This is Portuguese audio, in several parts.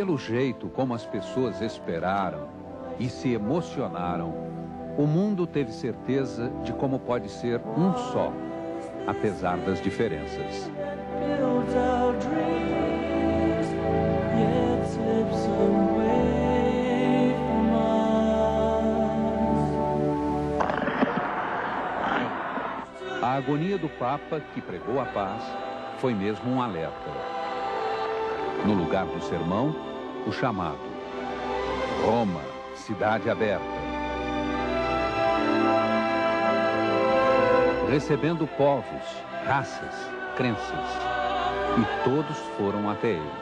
Pelo jeito como as pessoas esperaram e se emocionaram, o mundo teve certeza de como pode ser um só, apesar das diferenças. A agonia do Papa, que pregou a paz, foi mesmo um alerta. No lugar do sermão, o chamado. Roma, cidade aberta. Recebendo povos, raças, crenças. E todos foram até ele.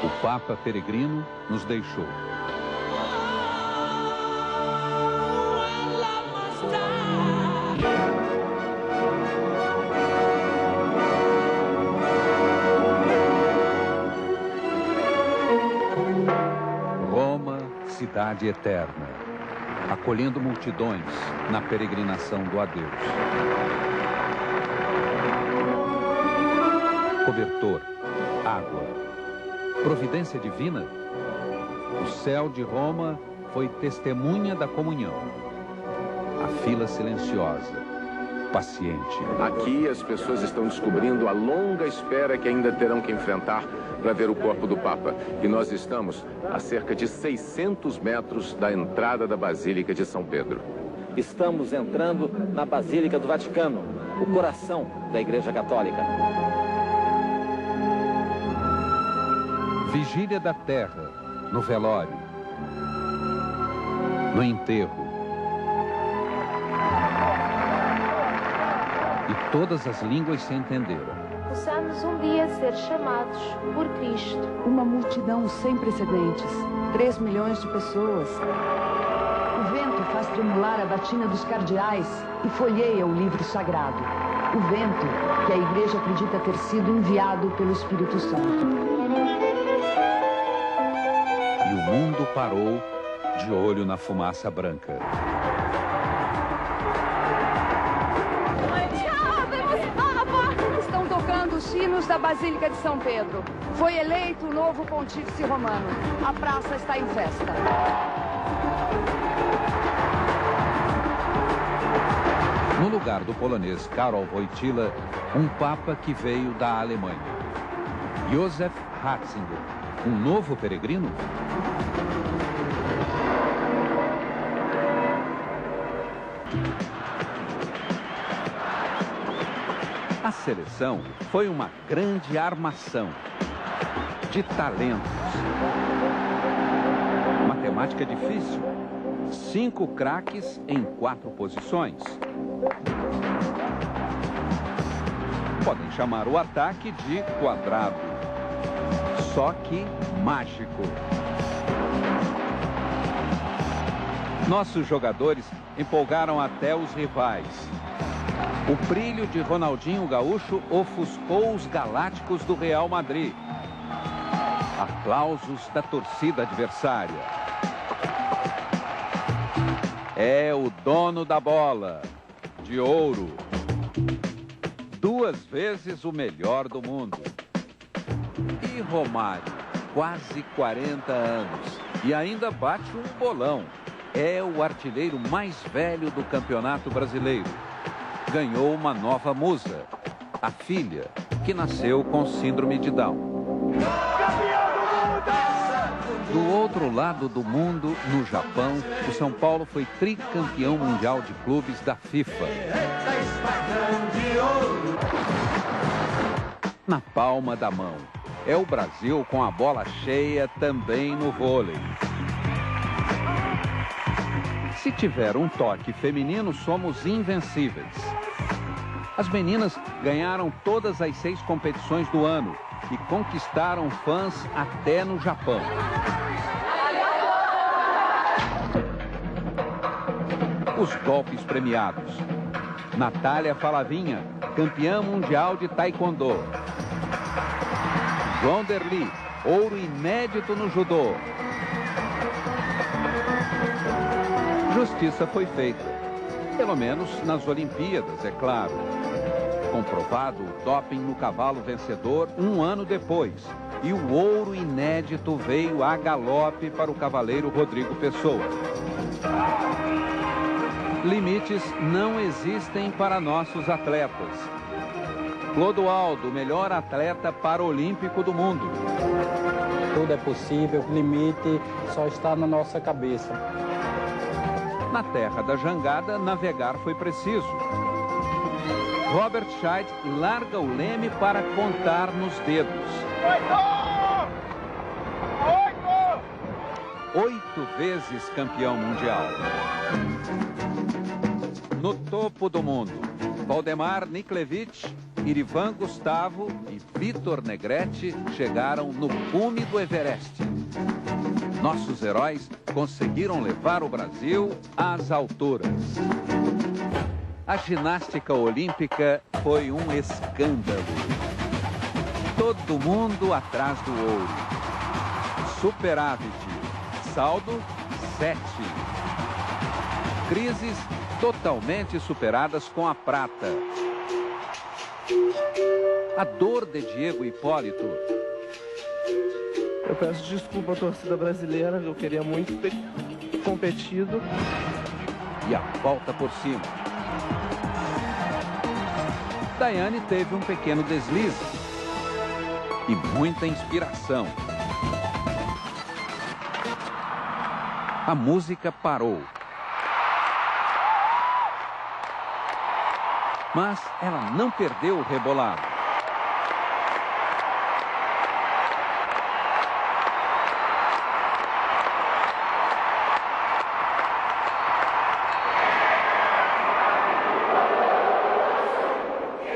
O Papa peregrino nos deixou. Roma, cidade eterna, acolhendo multidões na peregrinação do adeus. Cobertor, água, providência divina. O céu de Roma foi testemunha da comunhão. A fila silenciosa, paciente. Aqui as pessoas estão descobrindo a longa espera que ainda terão que enfrentar para ver o corpo do Papa. E nós estamos a cerca de 600 metros da entrada da Basílica de São Pedro. Estamos entrando na Basílica do Vaticano, o coração da Igreja Católica. Vigília da terra, no velório, no enterro. E todas as línguas se entenderam. Possamos um dia ser chamados por Cristo. Uma multidão sem precedentes, 3 milhões de pessoas. O vento faz tremular a batina dos cardeais e folheia o livro sagrado. O vento que a igreja acredita ter sido enviado pelo Espírito Santo. E o mundo parou de olho na fumaça branca. Os sinos da Basílica de São Pedro. Foi eleito o novo pontífice romano. A praça está em festa. No lugar do polonês Karol Wojtyła, um papa que veio da Alemanha. Józef Ratzinger, um novo peregrino? A seleção foi uma grande armação de talentos. Matemática difícil. 5 craques em 4 posições. Podem chamar o ataque de quadrado. Só que mágico. Nossos jogadores empolgaram até os rivais. O brilho de Ronaldinho Gaúcho ofuscou os galácticos do Real Madrid. Aplausos da torcida adversária. É o dono da bola, de ouro. 2 vezes o melhor do mundo. E Romário, quase 40 anos. E ainda bate um bolão. É o artilheiro mais velho do Campeonato Brasileiro. Ganhou uma nova musa, a filha, que nasceu com síndrome de Down. Do outro lado do mundo, no Japão, o São Paulo foi tricampeão mundial de clubes da FIFA. Na palma da mão, é o Brasil com a bola cheia também no vôlei. Se tiver um toque feminino, somos invencíveis. As meninas ganharam todas as 6 competições do ano e conquistaram fãs até no Japão. Os golpes premiados. Natália Falavinha, campeã mundial de taekwondo. João Derli, ouro inédito no judô. Justiça foi feita. Pelo menos nas Olimpíadas, é claro. comprovado o doping no cavalo vencedor um ano depois. E o ouro inédito veio a galope para o cavaleiro Rodrigo Pessoa. Limites não existem para nossos atletas. Clodoaldo, o melhor atleta paralímpico do mundo. Tudo é possível, o limite só está na nossa cabeça. Na terra da jangada, navegar foi preciso. Robert Scheid larga o leme para contar nos dedos. 8 vezes campeão mundial. No topo do mundo, Valdemar Niklevich, Irivan Gustavo e Vitor Negrete chegaram no cume do Everest. Nossos heróis conseguiram levar o Brasil às alturas. A ginástica olímpica foi um escândalo. Todo mundo atrás do ouro. Superávit, saldo 7. Crises totalmente superadas com a prata. A dor de Diego Hipólito. Eu peço desculpa à torcida brasileira, eu queria muito ter competido. E a volta por cima. Daiane teve um pequeno deslize e muita inspiração. A música parou. Mas ela não perdeu o rebolado.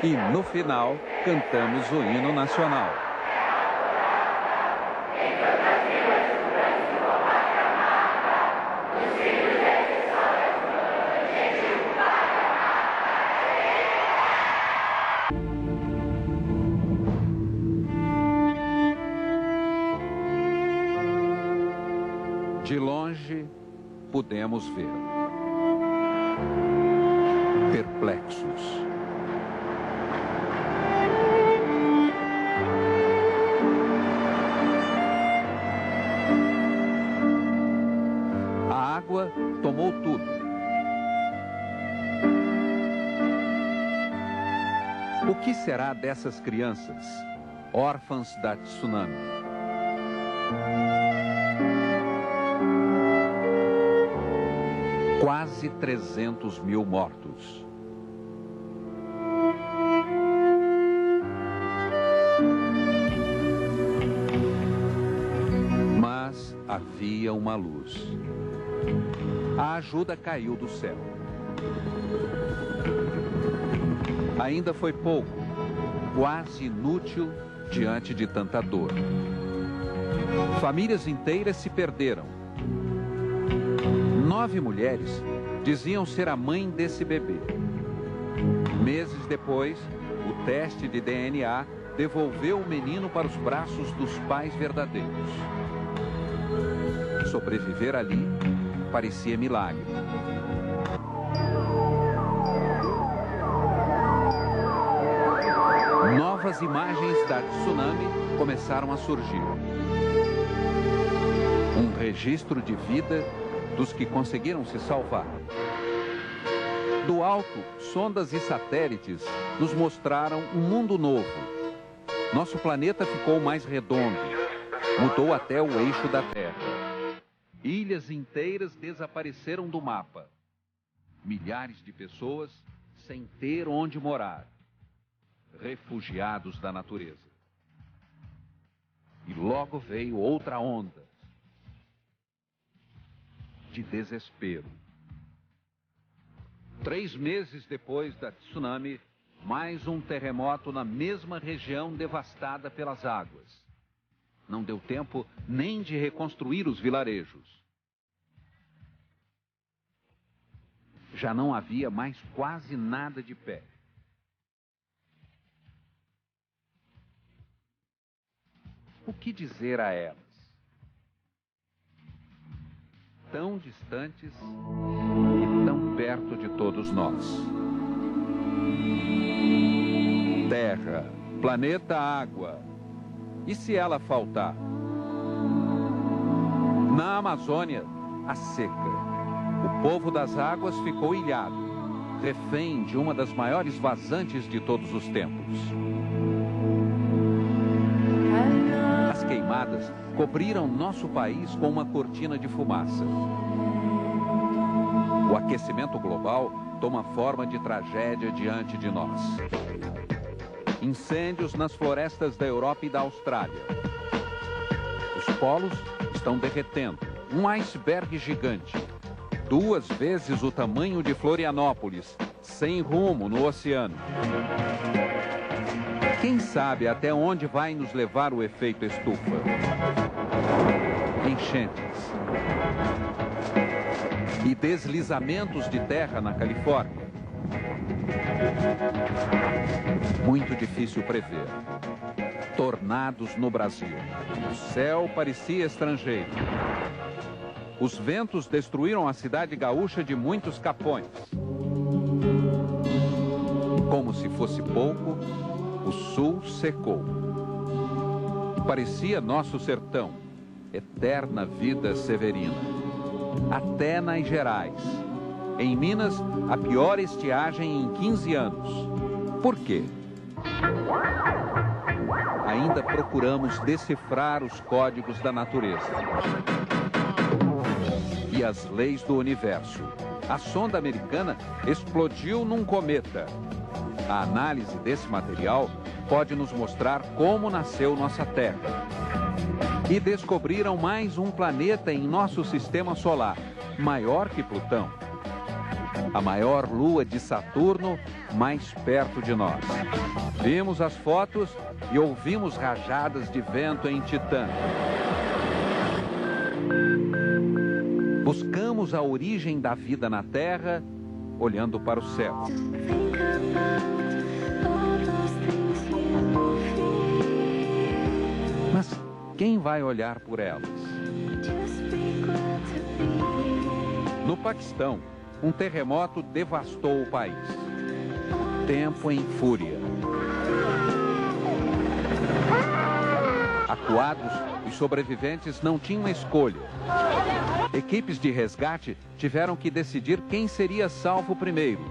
E no final, cantamos o hino nacional. De longe, pudemos ver. Perplexos. A água tomou tudo. O que será dessas crianças, órfãs da tsunami? Quase 300 mil mortos. Mas havia uma luz. A ajuda caiu do céu. Ainda foi pouco, quase inútil diante de tanta dor. Famílias inteiras se perderam. 9 mulheres diziam ser a mãe desse bebê. Meses depois, o teste de DNA devolveu o menino para os braços dos pais verdadeiros. Sobreviver ali parecia milagre. Novas imagens da tsunami começaram a surgir. Um registro de vida dos que conseguiram se salvar. Do alto, sondas e satélites nos mostraram um mundo novo. Nosso planeta ficou mais redondo. Mudou até o eixo da Terra. Ilhas inteiras desapareceram do mapa. Milhares de pessoas sem ter onde morar. Refugiados da natureza. E logo veio outra onda de desespero. 3 meses depois da tsunami, mais um terremoto na mesma região devastada pelas águas. Não deu tempo nem de reconstruir os vilarejos. Já não havia mais quase nada de pé. O que dizer a elas? Tão distantes e tão perto de todos nós. Terra, planeta água. E se ela faltar? Na Amazônia, a seca. O povo das águas ficou ilhado, refém de uma das maiores vazantes de todos os tempos. As queimadas cobriram nosso país com uma cortina de fumaça. O aquecimento global toma forma de tragédia diante de nós. Incêndios nas florestas da Europa e da Austrália. Os polos estão derretendo. Um iceberg gigante, 2 vezes o tamanho de Florianópolis, sem rumo no oceano. Quem sabe até onde vai nos levar o efeito estufa? Enchentes e deslizamentos de terra na Califórnia. Muito difícil prever. Tornados no Brasil. O céu parecia estrangeiro. Os ventos destruíram a cidade gaúcha de muitos capões. Como se fosse pouco, o sul secou. Parecia nosso sertão, eterna vida severina. Até nas Gerais. Em Minas, a pior estiagem em 15 anos. Por quê? Ainda procuramos decifrar os códigos da natureza e as leis do universo. A sonda americana explodiu num cometa. A análise desse material pode nos mostrar como nasceu nossa Terra. E descobriram mais um planeta em nosso sistema solar, maior que Plutão. A maior lua de Saturno, mais perto de nós. Vimos as fotos e ouvimos rajadas de vento em Titã. Buscamos a origem da vida na Terra, olhando para o céu. Mas quem vai olhar por elas? No Paquistão, um terremoto devastou o país. O tempo em fúria. Acuados, os sobreviventes não tinham escolha. Equipes de resgate tiveram que decidir quem seria salvo primeiro.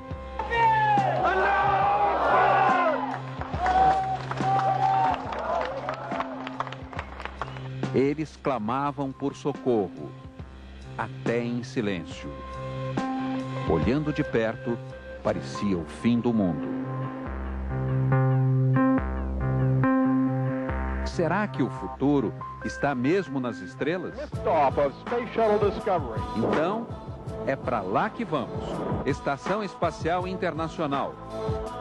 Eles clamavam por socorro, até em silêncio. Olhando de perto, parecia o fim do mundo. Será que o futuro está mesmo nas estrelas? Então, é para lá que vamos. Estação Espacial Internacional.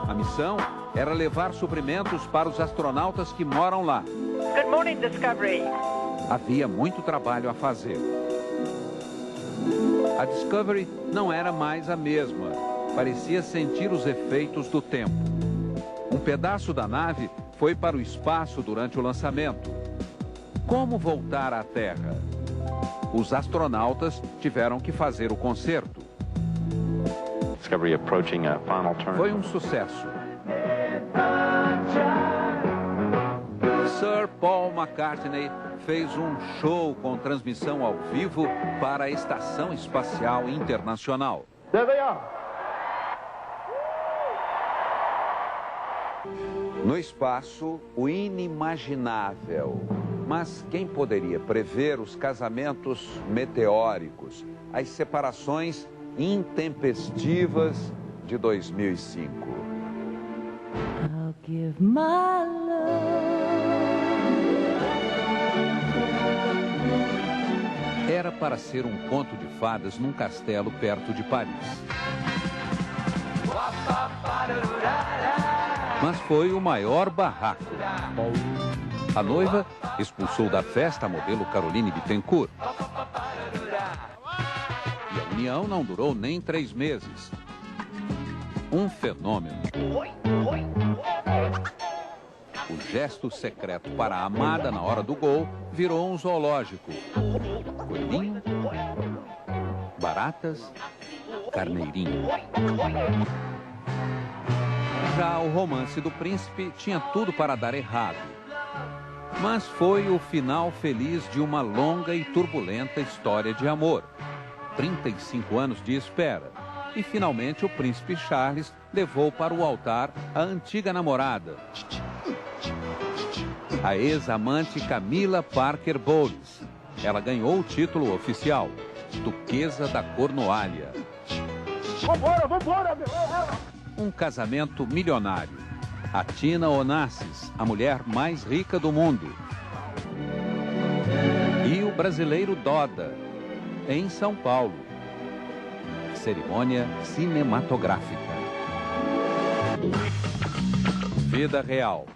A missão era levar suprimentos para os astronautas que moram lá. Good morning, Discovery. Havia muito trabalho a fazer. A Discovery não era mais a mesma. Parecia sentir os efeitos do tempo. Um pedaço da nave foi para o espaço durante o lançamento. Como voltar à Terra? Os astronautas tiveram que fazer o conserto. Discovery approaching a final turn. Foi um sucesso. Sir Paul McCartney fez um show com transmissão ao vivo para a Estação Espacial Internacional. There they are. No espaço, o inimaginável. Mas quem poderia prever os casamentos meteóricos, as separações intempestivas de 2005? I'll give my love. Era para ser um conto de fadas num castelo perto de Paris. Mas foi o maior barraco. A noiva expulsou da festa a modelo Caroline Bittencourt. E a união não durou nem 3 meses. Um fenômeno. O gesto secreto para a amada na hora do gol virou um zoológico. Coelhinho, baratas, carneirinho. Já o Romance do Príncipe tinha tudo para dar errado. Mas foi o final feliz de uma longa e turbulenta história de amor. 35 anos de espera. E finalmente o príncipe Charles levou para o altar a antiga namorada, a ex-amante Camilla Parker Bowles. Ela ganhou o título oficial, Duquesa da Cornualha. Vambora, vambora, meu! Um casamento milionário. A Tina Onassis, a mulher mais rica do mundo. E o brasileiro Doda, em São Paulo. Cerimônia cinematográfica. Vida real.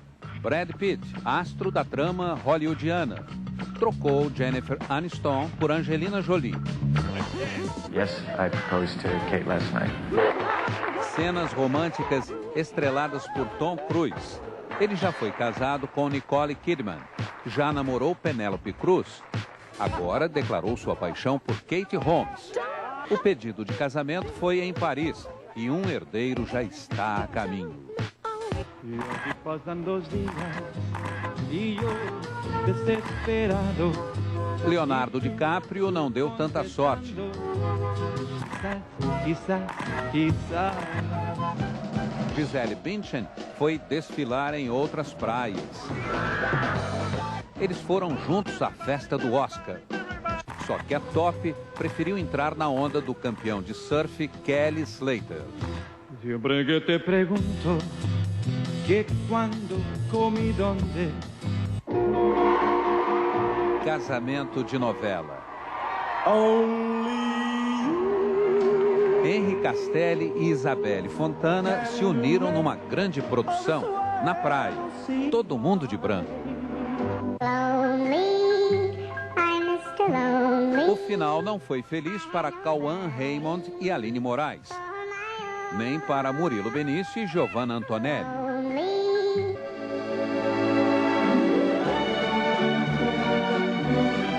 Brad Pitt, astro da trama hollywoodiana, trocou Jennifer Aniston por Angelina Jolie. Yes, I proposed to Kate last night. Cenas românticas estreladas por Tom Cruise. Ele já foi casado com Nicole Kidman, já namorou Penélope Cruz, agora declarou sua paixão por Katie Holmes. O pedido de casamento foi em Paris e um herdeiro já está a caminho. Leonardo DiCaprio não deu tanta sorte. Gisele Bündchen foi desfilar em outras praias. Eles foram juntos à festa do Oscar. Só que a Top preferiu entrar na onda do campeão de surf Kelly Slater. Siempre te pergunto que quando, como e donde. Casamento de novela. Henri Castelli e Isabelle Fontana se uniram numa grande produção na praia. Todo mundo de branco. O final não foi feliz para Cauã Raymond e Aline Moraes, nem para Murilo Benício e Giovanna Antonelli.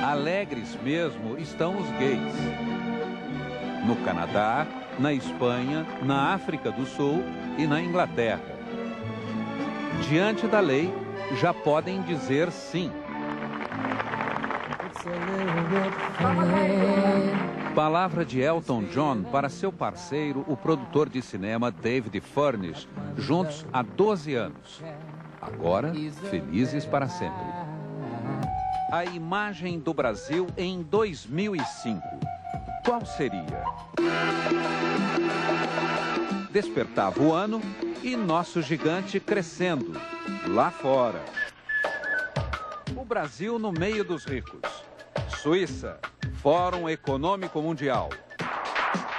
Alegres mesmo estão os gays. No Canadá, na Espanha, na África do Sul e na Inglaterra. Diante da lei, já podem dizer sim. Palavra de Elton John para seu parceiro, o produtor de cinema David Furnish, juntos há 12 anos. Agora, felizes para sempre. A imagem do Brasil em 2005. Qual seria? Despertava o ano e nosso gigante crescendo, lá fora. O Brasil no meio dos ricos. Suíça, Fórum Econômico Mundial.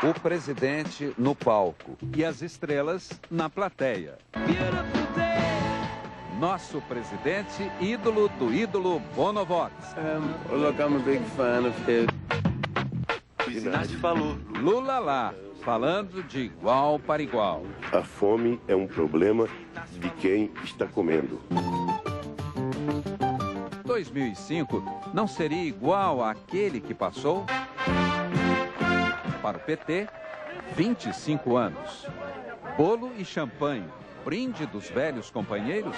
O presidente no palco e as estrelas na plateia. Nosso presidente, ídolo do ídolo Bonovox. Look, I'm a big fan of his. Falou. Lula lá, falando de igual para igual. A fome é um problema de quem está comendo. 2005 não seria igual àquele que passou? Para o PT, 25 anos. Bolo e champanhe, brinde dos velhos companheiros?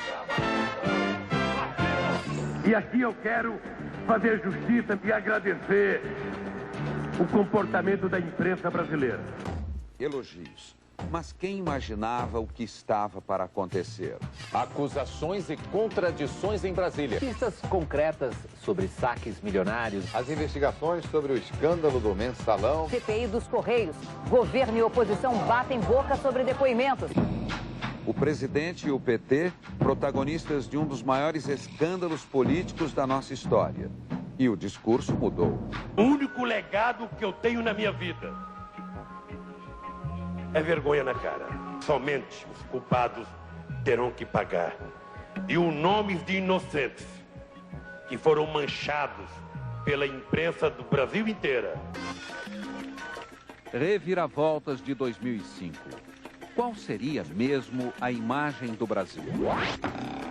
E aqui eu quero fazer justiça e agradecer o comportamento da imprensa brasileira. Elogios. Mas quem imaginava o que estava para acontecer? Acusações e contradições em Brasília. Pistas concretas sobre saques milionários. As investigações sobre o escândalo do mensalão. CPI dos Correios. Governo e oposição batem boca sobre depoimentos. O presidente e o PT, protagonistas de um dos maiores escândalos políticos da nossa história. E o discurso mudou. O único legado que eu tenho na minha vida é vergonha na cara. Somente os culpados terão que pagar. E os nomes de inocentes que foram manchados pela imprensa do Brasil inteira. Reviravoltas de 2005. Qual seria mesmo a imagem do Brasil?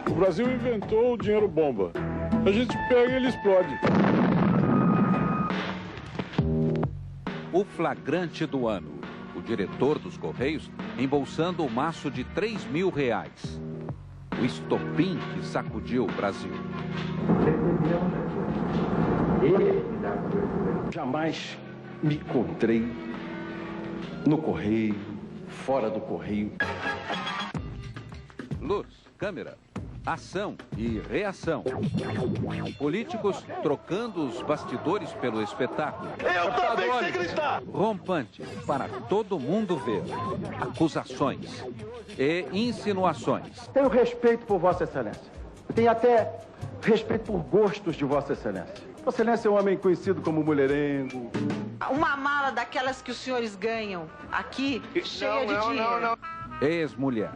O Brasil inventou o dinheiro bomba. A gente pega e ele explode. O flagrante do ano. O diretor dos Correios, embolsando o maço de R$3.000. O estopim que sacudiu o Brasil. Jamais me encontrei no Correio, fora do Correio. Luz, câmera, ação e reação. Políticos trocando os bastidores pelo espetáculo. Eu também sei gritar! Rompante para todo mundo ver. Acusações e insinuações. Tenho respeito por Vossa Excelência. Tenho até respeito por gostos de Vossa Excelência. Vossa Excelência é um homem conhecido como mulherengo. Uma mala daquelas que os senhores ganham aqui, cheia de dinheiro. Ex-mulher.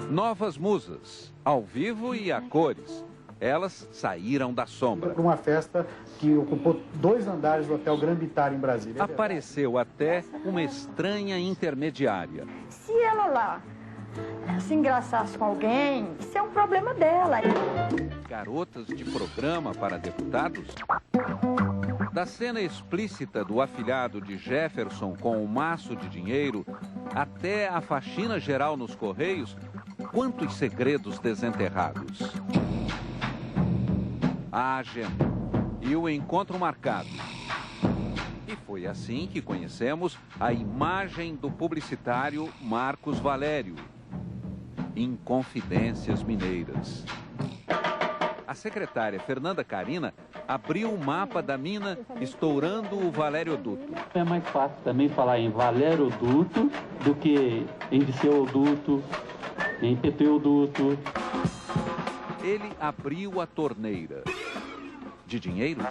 Novas musas, ao vivo e a cores. Elas saíram da sombra. Uma festa que ocupou 2 andares do Hotel Gran Vitara em Brasília. Apareceu até uma estranha intermediária. Se ela lá se engraçasse com alguém, isso é um problema dela. Garotas de programa para deputados. Da cena explícita do afilhado de Jefferson com o maço de dinheiro até a faxina geral nos Correios, quantos segredos desenterrados. A agenda e o encontro marcado. E foi assim que conhecemos a imagem do publicitário Marcos Valério. Inconfidências Mineiras. A secretária Fernanda Carina abriu o mapa da mina estourando o Valério-duto. É mais fácil também falar em Valério-duto do que em Disseu-duto, em Peteu-duto. Ele abriu a torneira. De dinheiro?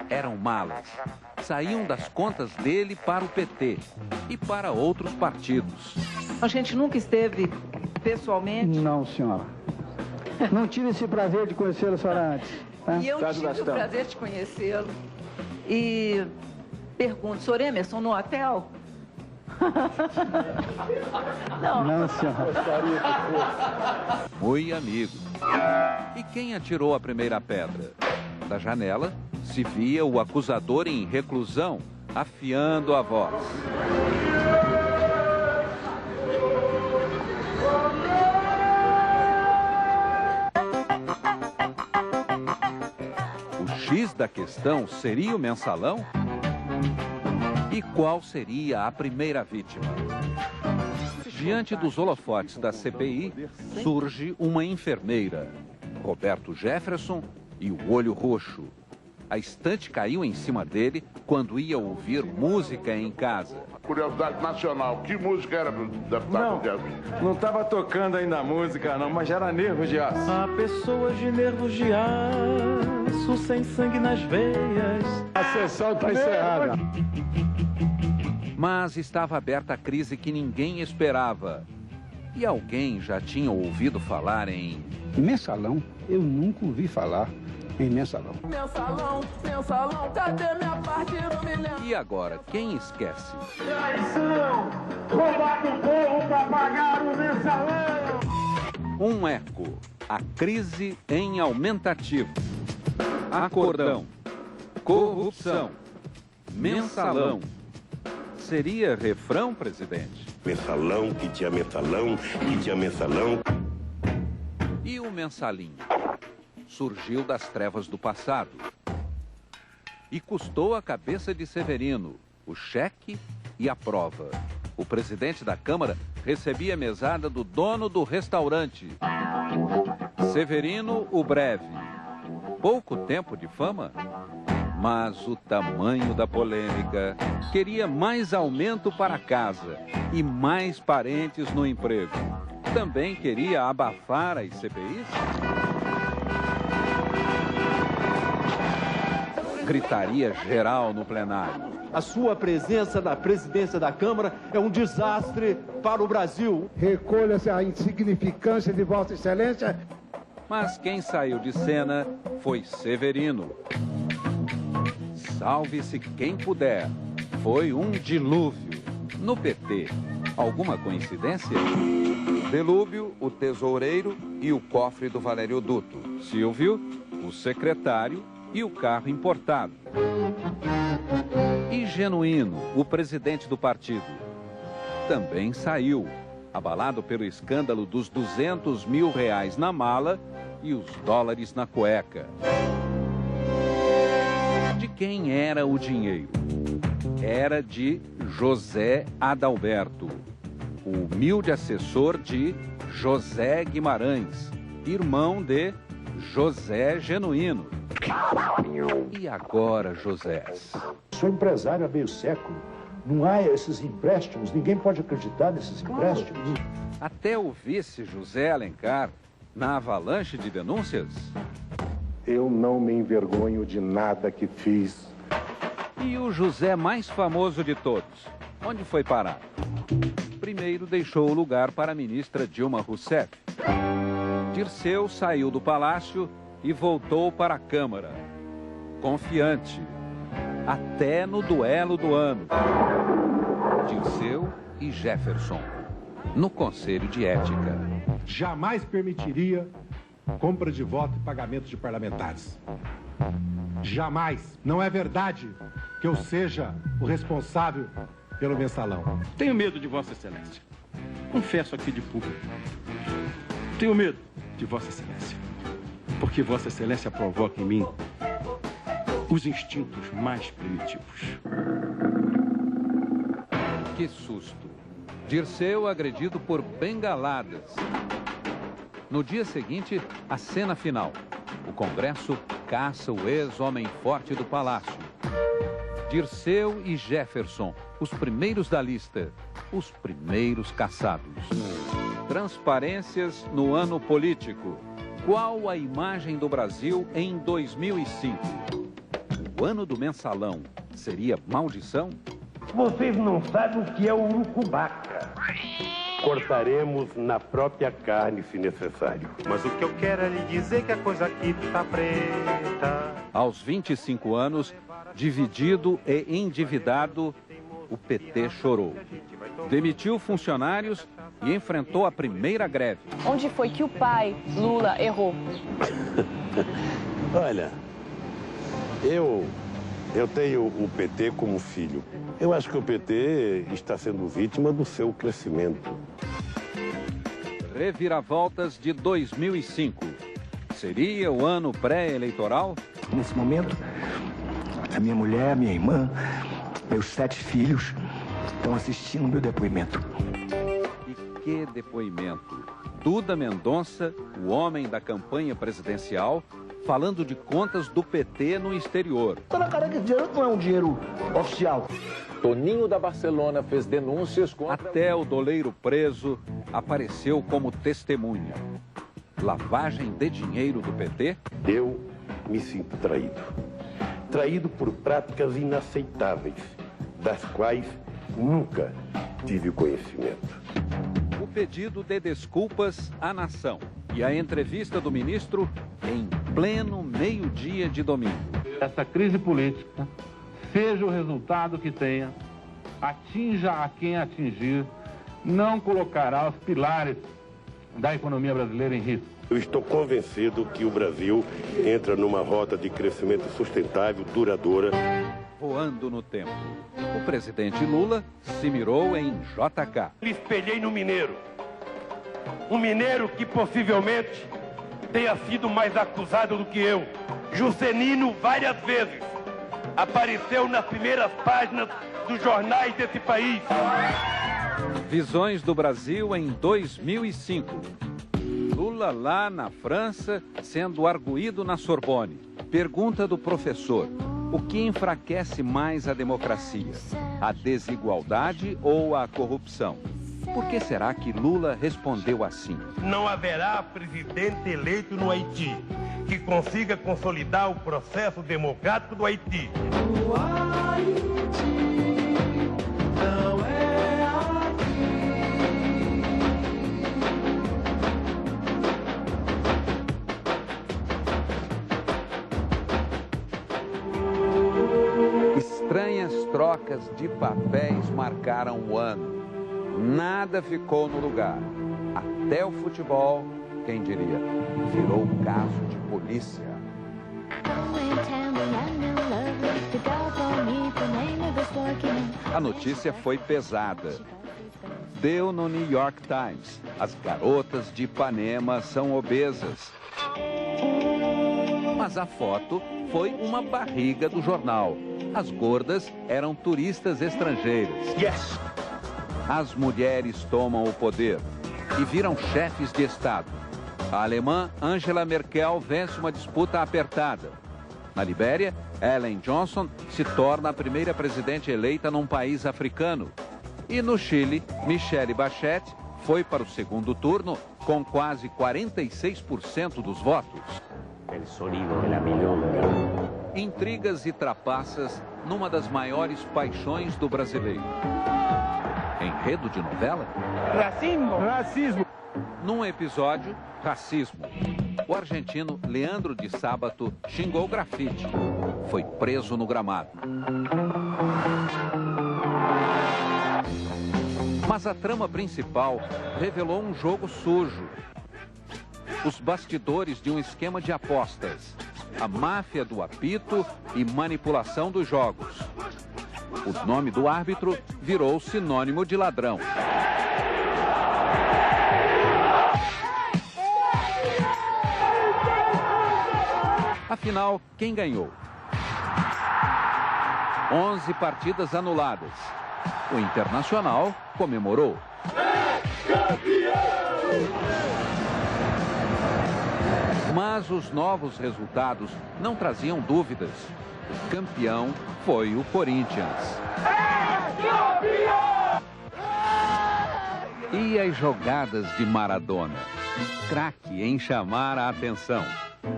Eram malas. Saíam das contas dele para o PT e para outros partidos. A gente nunca esteve pessoalmente? Não, senhora. Não tive esse prazer de conhecê-lo, senhora, antes. Tá? E eu tive o prazer de conhecê-lo. E pergunto, senhor Emerson, no hotel? Não, senhora. Muito amigo. E quem atirou a primeira pedra? Da janela se via o acusador em reclusão, afiando a voz. O X da questão seria o mensalão? E qual seria a primeira vítima? Diante dos holofotes da CPI, surge uma enfermeira, Roberto Jefferson, e o olho roxo. A estante caiu em cima dele quando ia ouvir música em casa. Curiosidade nacional, que música era do deputado Jefferson? Não estava tocando ainda a música, não, mas já era nervos de aço. Há pessoas de nervos de aço, sem sangue nas veias. A sessão está encerrada. Mas estava aberta a crise que ninguém esperava. E alguém já tinha ouvido falar em... Mensalão? Eu nunca ouvi falar em mensalão. Mensalão, mensalão, cadê minha parte do milhão? E agora, quem esquece? Traição! Roubar do povo para pagar o mensalão! Um eco. A crise em aumentativo. Acordão. Corrupção. Mensalão. Seria refrão, presidente? Mensalão, que tinha mensalão, que tinha mensalão. E o mensalinho? Surgiu das trevas do passado. E custou a cabeça de Severino, o cheque e a prova. O presidente da Câmara recebia a mesada do dono do restaurante. Severino, o breve. Pouco tempo de fama? Mas o tamanho da polêmica. Queria mais aumento para casa e mais parentes no emprego. Também queria abafar as CPIs? Gritaria geral no plenário. A sua presença na presidência da Câmara é um desastre para o Brasil. Recolha-se a insignificância de Vossa Excelência. Mas quem saiu de cena foi Severino. Salve-se quem puder. Foi um dilúvio. No PT, alguma coincidência? Delúbio, o tesoureiro e o cofre do Valério-duto. Silvio, o secretário e o carro importado. E Genuíno, o presidente do partido, também saiu, abalado pelo escândalo dos R$200 mil na mala e os dólares na cueca. De quem era o dinheiro? Era de José Adalberto, o humilde assessor de José Guimarães, irmão de José Genuíno. E agora, José? Sou empresário há meio século. Não há esses empréstimos, ninguém pode acreditar nesses empréstimos. Até o vice José Alencar na avalanche de denúncias? Eu não me envergonho de nada que fiz. E o José mais famoso de todos, onde foi parar? Primeiro deixou o lugar para a ministra Dilma Rousseff. Dirceu saiu do palácio e voltou para a Câmara. Confiante, até no duelo do ano. Dirceu e Jefferson, no Conselho de Ética. Jamais permitiria compra de voto e pagamento de parlamentares. Jamais. Não é verdade que eu seja o responsável pelo mensalão. Tenho medo de Vossa Excelência. Confesso aqui de público. Tenho medo de Vossa Excelência. Porque Vossa Excelência provoca em mim os instintos mais primitivos. Que susto. Dirceu agredido por bengaladas. No dia seguinte, a cena final. O Congresso caça o ex-homem forte do Palácio. Dirceu e Jefferson, os primeiros da lista, os primeiros caçados. Transparências no ano político. Qual a imagem do Brasil em 2005? O ano do mensalão seria maldição? Vocês não sabem o que é o urucubaca. Cortaremos na própria carne, se necessário. Mas o que eu quero é lhe dizer que a coisa aqui tá preta. Aos 25 anos, dividido e endividado, o PT chorou. Demitiu funcionários e enfrentou a primeira greve. Onde foi que o pai, Lula, errou? Olha, eu tenho o PT como filho. Eu acho que o PT está sendo vítima do seu crescimento. Reviravoltas de 2005. Seria o ano pré-eleitoral? Nesse momento, a minha mulher, minha irmã, meus 7 filhos estão assistindo o meu depoimento. E que depoimento? Duda Mendonça, o homem da campanha presidencial, falando de contas do PT no exterior. Tá na cara que esse dinheiro não é um dinheiro oficial. Toninho da Barcelona fez denúncias contra... Até o doleiro preso apareceu como testemunha. Lavagem de dinheiro do PT? Eu me sinto traído. Traído por práticas inaceitáveis, das quais nunca tive conhecimento. O pedido de desculpas à nação e a entrevista do ministro em pleno meio-dia de domingo. Essa crise política, seja o resultado que tenha, atinja a quem atingir, não colocará os pilares da economia brasileira em risco. Eu estou convencido que o Brasil entra numa rota de crescimento sustentável, duradoura. Voando no tempo. O presidente Lula se mirou em JK. Me espelhei no mineiro. Um mineiro que possivelmente tenha sido mais acusado do que eu. Juscelino, várias vezes, apareceu nas primeiras páginas dos jornais desse país. Visões do Brasil em 2005. Lula lá na França, sendo arguído na Sorbonne. Pergunta do professor: o que enfraquece mais a democracia? A desigualdade ou a corrupção? Por que será que Lula respondeu assim? Não haverá presidente eleito no Haiti que consiga consolidar o processo democrático do Haiti. O Haiti não é Estranhas trocas de papéis marcaram o ano. Nada ficou no lugar. Até o futebol, quem diria, virou um caso de polícia. A notícia foi pesada. Deu no New York Times. As garotas de Ipanema são obesas. Mas a foto foi uma barriga do jornal. As gordas eram turistas estrangeiras. Yes. As mulheres tomam o poder e viram chefes de Estado. A alemã Angela Merkel vence uma disputa apertada. Na Libéria, Ellen Johnson se torna a primeira presidente eleita num país africano. E no Chile, Michelle Bachelet foi para o segundo turno com quase 46% dos votos. El sonido de la milonga. Intrigas e trapaças numa das maiores paixões do brasileiro. Enredo de novela? Racismo. Num episódio, racismo. O argentino Leandro de Sábato xingou grafite. Foi preso no gramado. Mas a trama principal revelou um jogo sujo. Os bastidores de um esquema de apostas. A máfia do apito e manipulação dos jogos. O nome do árbitro virou sinônimo de ladrão. Afinal, quem ganhou? 11 partidas anuladas. O Internacional comemorou. Mas os novos resultados não traziam dúvidas. O campeão foi o Corinthians. E as jogadas de Maradona? Craque em chamar a atenção.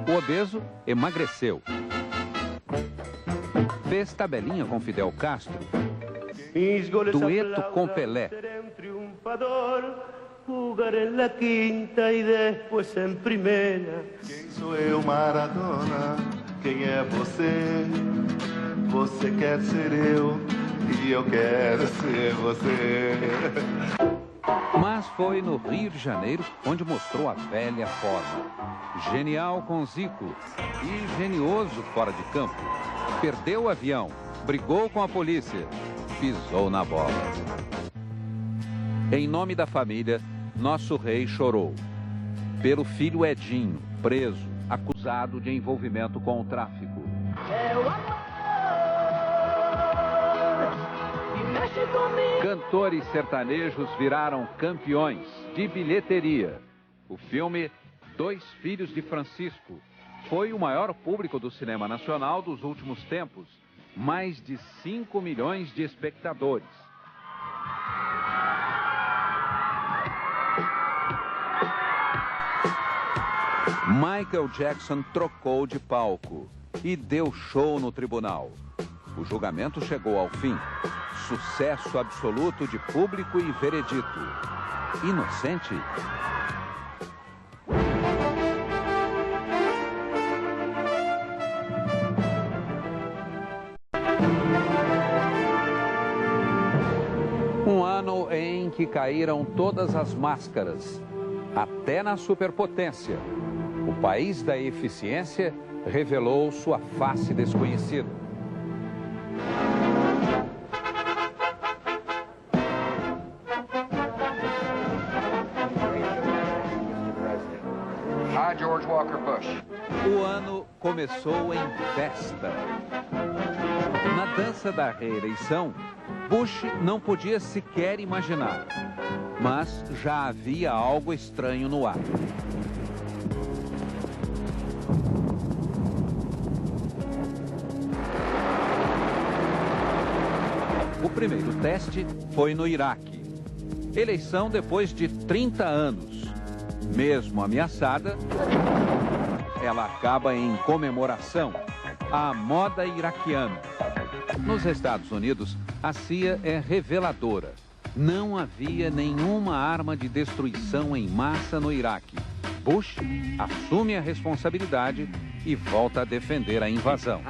O obeso emagreceu. Fez tabelinha com Fidel Castro. Dueto com Pelé. Jugar en la quinta e depois em primeira. Quem sou eu, Maradona? Quem é você? Você quer ser eu e eu quero ser você. Mas foi no Rio de Janeiro onde mostrou a velha forma. Genial com Zico e genioso fora de campo. Perdeu o avião, brigou com a polícia, pisou na bola. Em nome da família, nosso rei chorou. Pelo filho Edinho, preso, acusado de envolvimento com o tráfico. Cantores sertanejos viraram campeões de bilheteria. O filme Dois Filhos de Francisco foi o maior público do cinema nacional dos últimos tempos. Mais de 5 milhões de espectadores. Michael Jackson trocou de palco e deu show no tribunal. O julgamento chegou ao fim. Sucesso absoluto de público e veredito. Inocente? Um ano em que caíram todas as máscaras, até na superpotência. O país da eficiência revelou sua face desconhecida. Hi, George Walker Bush. O ano começou em festa. Na dança da reeleição, Bush não podia sequer imaginar. Mas já havia algo estranho no ar. O primeiro teste foi no Iraque. Eleição depois de 30 anos. Mesmo ameaçada, ela acaba em comemoração. A moda iraquiana. Nos Estados Unidos, a CIA é reveladora. Não havia nenhuma arma de destruição em massa no Iraque. Bush assume a responsabilidade e volta a defender a invasão.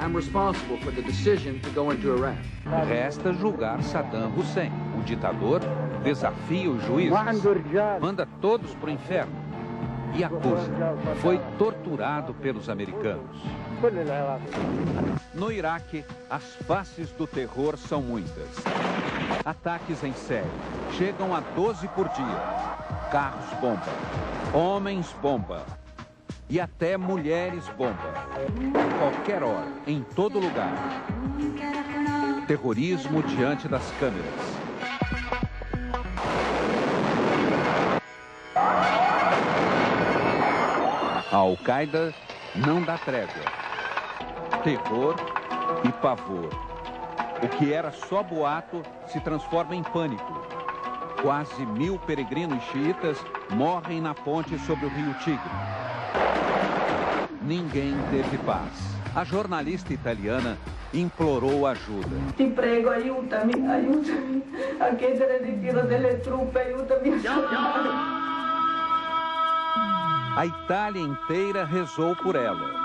Resta julgar Saddam Hussein. O ditador desafia os juízes, manda todos para o inferno e acusa. Foi torturado pelos americanos. No Iraque, as faces do terror são muitas. Ataques em série. Chegam a 12 por dia. Carros-bomba. Homens-bomba. E até mulheres-bomba. A qualquer hora, em todo lugar. Terrorismo diante das câmeras. A Al-Qaeda não dá trégua. Terror e pavor. O que era só boato se transforma em pânico. Quase 1000 peregrinos xiitas morrem na ponte sobre o rio Tigre. Ninguém teve paz. A jornalista italiana implorou ajuda. Ti prego, aiutami, aiutami a chiedere il ritiro delle truppe, aiutami a A Itália inteira rezou por ela.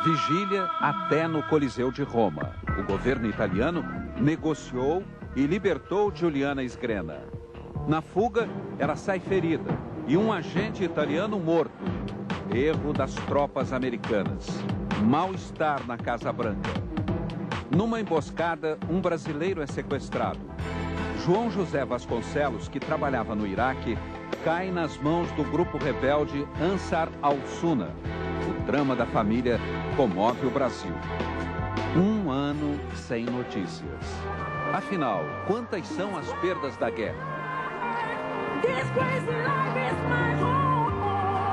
Vigília até no Coliseu de Roma. O governo italiano negociou e libertou Giuliana Sgrena. Na fuga, ela sai ferida e um agente italiano morto. Erro das tropas americanas. Mal-estar na Casa Branca. Numa emboscada, um brasileiro é sequestrado. João José Vasconcelos, que trabalhava no Iraque, cai nas mãos do grupo rebelde Ansar al-Sunna. O drama da família comove o Brasil. 1 ano sem notícias. Afinal, quantas são as perdas da guerra?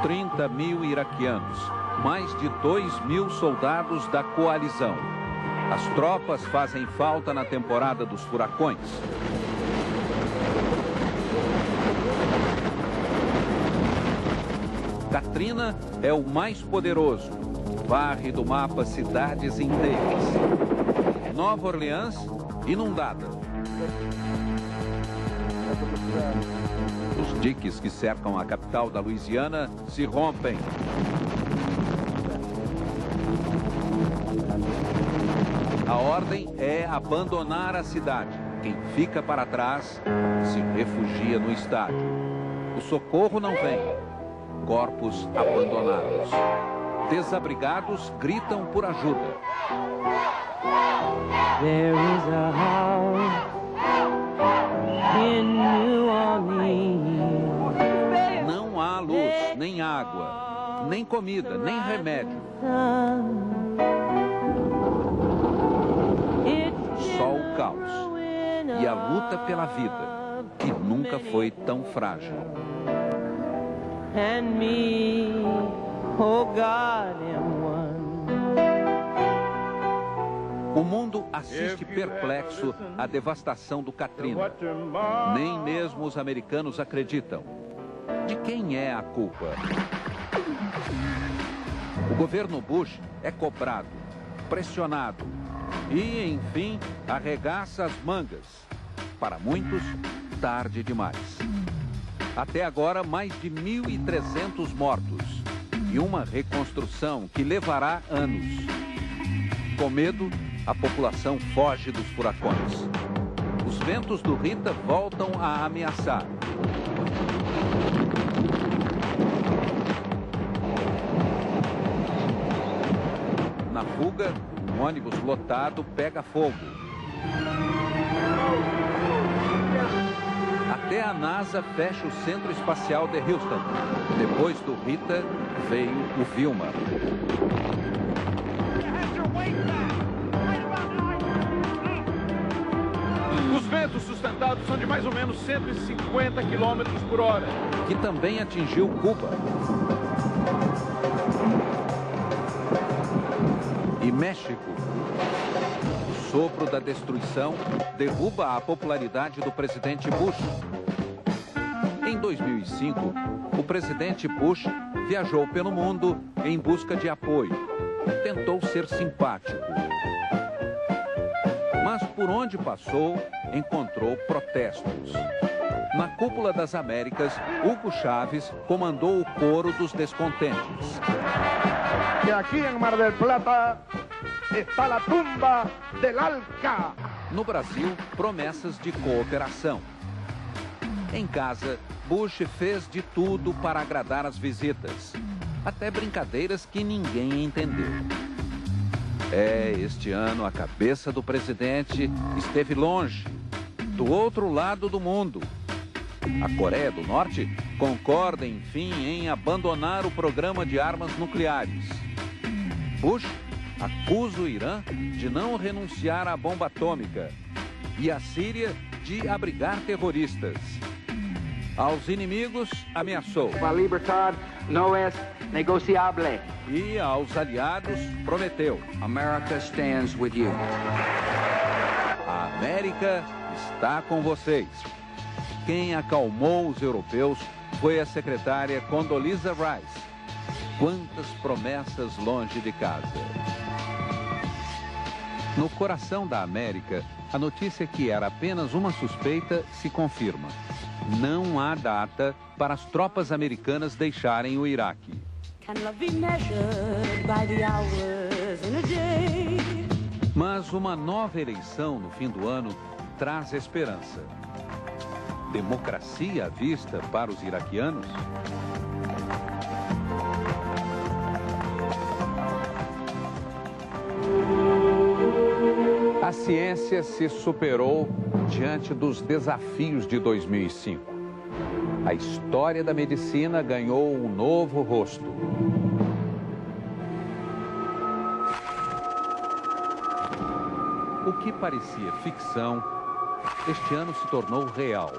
30 mil iraquianos, mais de 2.000 soldados da coalizão. As tropas fazem falta na temporada dos furacões. Katrina é o mais poderoso. Varre do mapa cidades inteiras. Nova Orleans, inundada. Os diques que cercam a capital da Louisiana se rompem. A ordem é abandonar a cidade. Quem fica para trás se refugia no estádio. O socorro não vem. Corpos abandonados. Desabrigados gritam por ajuda. There is a house in New Orleans. Não há luz, nem água, nem comida, nem remédio. Só o caos e a luta pela vida, que nunca foi tão frágil. And me, oh God, am one. O mundo assiste perplexo à devastação do Katrina. Nem mesmo os americanos acreditam. De quem é a culpa? O governo Bush é cobrado, pressionado e, enfim, arregaça as mangas. Para muitos, tarde demais. Até agora, mais de 1.300 mortos e uma reconstrução que levará anos. Com medo, a população foge dos furacões. Os ventos do Rita voltam a ameaçar. Na fuga, um ônibus lotado pega fogo. Até a NASA fecha o Centro Espacial de Houston. Depois do Rita, veio o Vilma. Os ventos sustentados são de mais ou menos 150 km por hora. Que também atingiu Cuba. E México. O sopro da destruição derruba a popularidade do presidente Bush. Em 2005, o presidente Bush viajou pelo mundo em busca de apoio. Tentou ser simpático. Mas por onde passou, encontrou protestos. Na Cúpula das Américas, Hugo Chávez comandou o coro dos descontentes. E aqui em Mar del Plata está a tumba del Alca. No Brasil, promessas de cooperação. Em casa, Bush fez de tudo para agradar as visitas. Até brincadeiras que ninguém entendeu. Este ano a cabeça do presidente esteve longe, do outro lado do mundo. A Coreia do Norte concorda, enfim, em abandonar o programa de armas nucleares. Bush acusa o Irã de não renunciar à bomba atômica e a Síria de abrigar terroristas. Aos inimigos, ameaçou. A liberdade não é negociável. E aos aliados, prometeu. America stands with you. A América está com vocês. Quem acalmou os europeus foi a secretária Condoleezza Rice. Quantas promessas longe de casa. No coração da América, a notícia que era apenas uma suspeita se confirma. Não há data para as tropas americanas deixarem o Iraque. Mas uma nova eleição no fim do ano traz esperança. Democracia à vista para os iraquianos? A ciência se superou diante dos desafios de 2005. A história da medicina ganhou um novo rosto. O que parecia ficção, este ano se tornou real.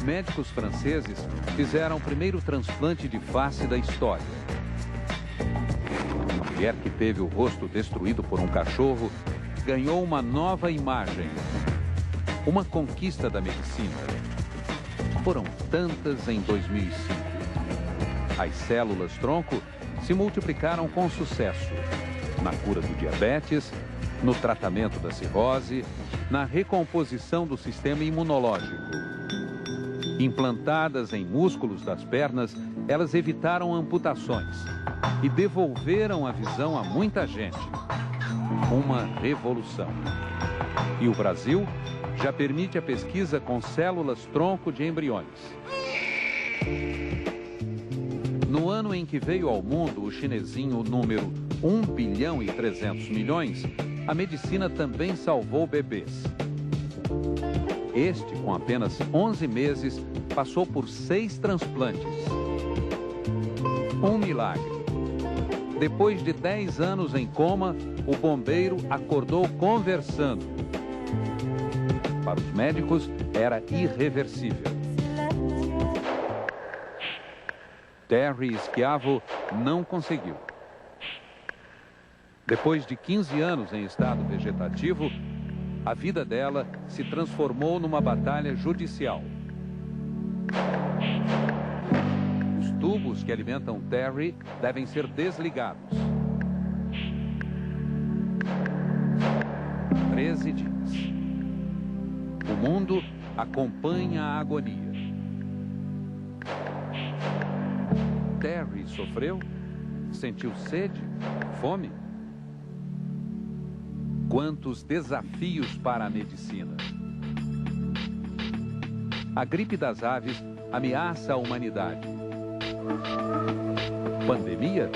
Médicos franceses fizeram o primeiro transplante de face da história. A mulher que teve o rosto destruído por um cachorro ganhou uma nova imagem. Uma conquista da medicina. Foram tantas em 2005. As células-tronco se multiplicaram com sucesso na cura do diabetes, no tratamento da cirrose, na recomposição do sistema imunológico. Implantadas em músculos das pernas, elas evitaram amputações e devolveram a visão a muita gente. Uma revolução. E o Brasil já permite a pesquisa com células-tronco de embriões. No ano em que veio ao mundo o chinesinho número 1 bilhão e 300 milhões, a medicina também salvou bebês. Este, com apenas 11 meses, passou por 6 transplantes. Um milagre. Depois de 10 anos em coma, o bombeiro acordou conversando. Para os médicos, era irreversível. Terry Schiavo não conseguiu. Depois de 15 anos em estado vegetativo, a vida dela se transformou numa batalha judicial. Os tubos que alimentam Terry devem ser desligados. 13 dias. O mundo acompanha a agonia. Terry sofreu? Sentiu sede? Fome? Quantos desafios para a medicina. A gripe das aves ameaça a humanidade. Pandemia?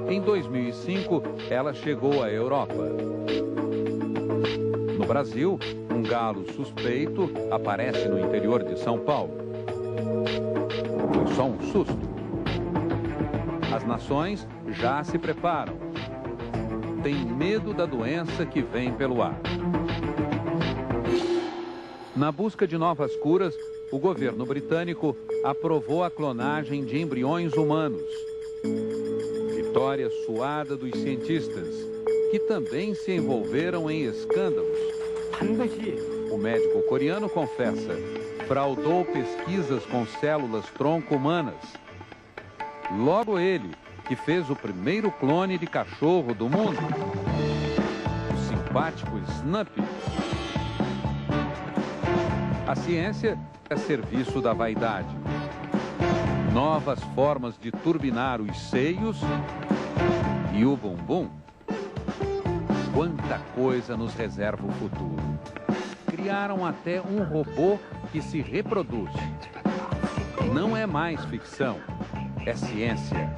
Em 2005, ela chegou à Europa. No Brasil, um galo suspeito aparece no interior de São Paulo. Foi só um susto. As nações já se preparam. Tem medo da doença que vem pelo ar. Na busca de novas curas, o governo britânico aprovou a clonagem de embriões humanos. Vitória suada dos cientistas, que também se envolveram em escândalos. O médico coreano confessa, fraudou pesquisas com células-tronco humanas. Logo ele, que fez o primeiro clone de cachorro do mundo, o simpático Snuppy. A ciência é serviço da vaidade. Novas formas de turbinar os seios e o bumbum. Quanta coisa nos reserva o futuro. Criaram até um robô que se reproduz. Não é mais ficção, é ciência.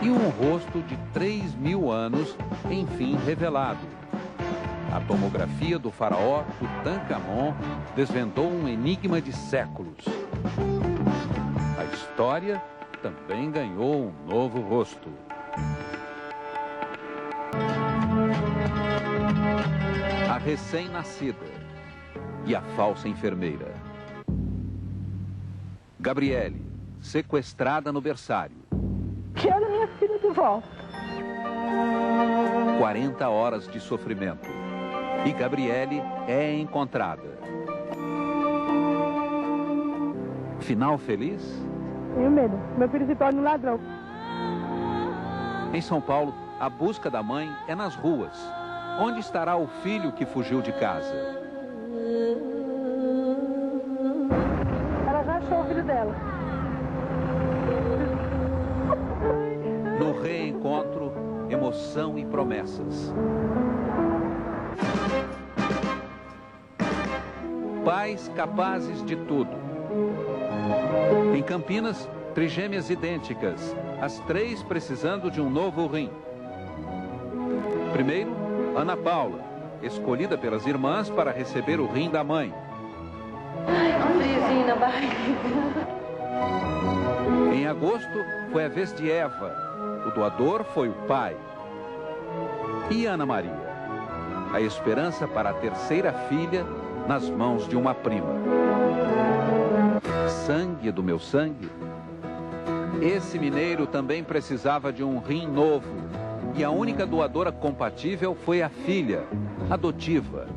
E um rosto de 3.000 anos, enfim, revelado. A tomografia do faraó Tutankhamon desvendou um enigma de séculos. A história também ganhou um novo rosto. A recém-nascida e a falsa enfermeira. Gabriele, sequestrada no berçário. Quero minha filha de volta. 40 horas de sofrimento. E Gabriele é encontrada. Final feliz? Tenho medo. Meu filho se torna um ladrão. Em São Paulo, a busca da mãe é nas ruas. Onde estará o filho que fugiu de casa? Ela já achou o filho dela. No reencontro, emoção e promessas. Pais capazes de tudo. Em Campinas, trigêmeas idênticas, as 3 precisando de um novo rim. Primeiro, Ana Paula, escolhida pelas irmãs para receber o rim da mãe. Ai, que friozinho na barriga. Em agosto, foi a vez de Eva. O doador foi o pai. E Ana Maria, a esperança para a terceira filha nas mãos de uma prima. Sangue do meu sangue. Esse mineiro também precisava de um rim novo. E a única doadora compatível foi a filha, adotiva.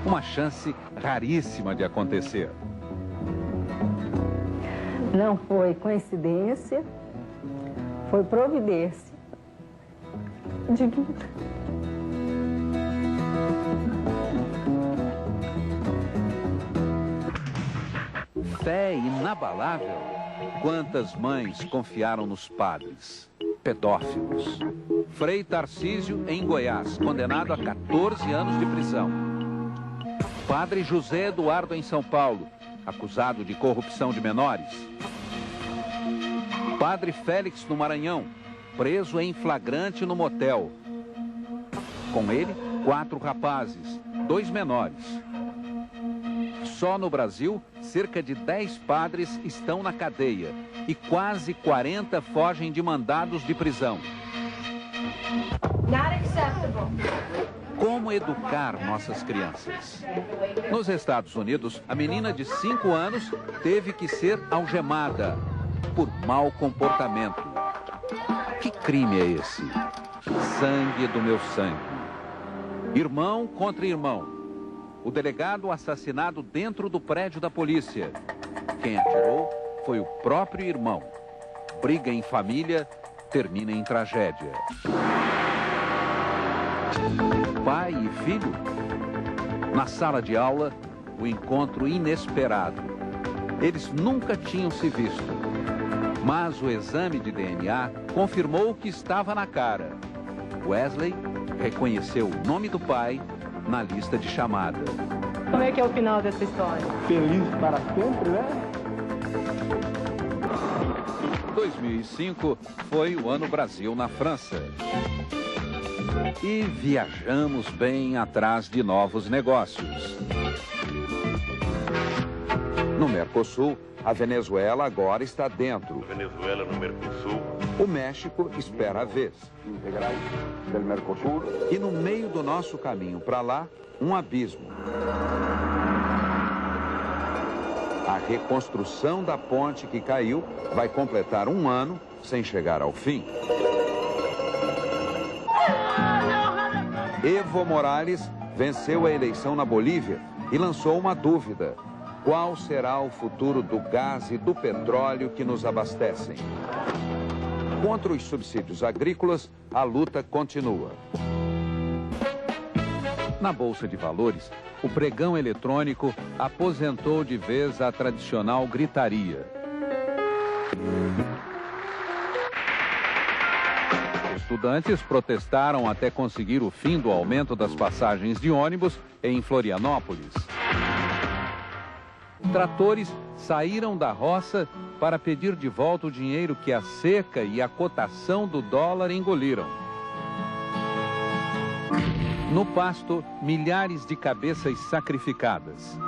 Uma chance raríssima de acontecer. Não foi coincidência, foi providência divina. Fé inabalável. Quantas mães confiaram nos padres? Pedófilos. Frei Tarcísio, em Goiás, condenado a 14 anos de prisão. Padre José Eduardo, em São Paulo, acusado de corrupção de menores. Padre Félix, no Maranhão, preso em flagrante no motel. Com ele, 4 rapazes, 2 menores. Só no Brasil, cerca de 10 padres estão na cadeia e quase 40 fogem de mandados de prisão. Not acceptable. Como educar nossas crianças? Nos Estados Unidos, a menina de 5 anos teve que ser algemada por mau comportamento. Que crime é esse? Sangue do meu sangue. Irmão contra irmão. O delegado assassinado dentro do prédio da polícia. Quem atirou foi o próprio irmão. Briga em família termina em tragédia. Pai e filho? Na sala de aula, o encontro inesperado. Eles nunca tinham se visto. Mas o exame de DNA confirmou que estava na cara. Wesley reconheceu o nome do pai na lista de chamada. Como é que é o final dessa história? Feliz para sempre, né? 2005 foi o Ano Brasil na França. E viajamos bem atrás de novos negócios. No Mercosul, a Venezuela agora está dentro. Venezuela no Mercosul. O México espera a vez. E no meio do nosso caminho para lá, um abismo. A reconstrução da ponte que caiu vai completar 1 ano sem chegar ao fim. Evo Morales venceu a eleição na Bolívia e lançou uma dúvida. Qual será o futuro do gás e do petróleo que nos abastecem? Contra os subsídios agrícolas, a luta continua. Na Bolsa de Valores, o pregão eletrônico aposentou de vez a tradicional gritaria. Estudantes protestaram até conseguir o fim do aumento das passagens de ônibus em Florianópolis. Tratores saíram da roça para pedir de volta o dinheiro que a seca e a cotação do dólar engoliram. No Pasto, milhares de cabeças sacrificadas.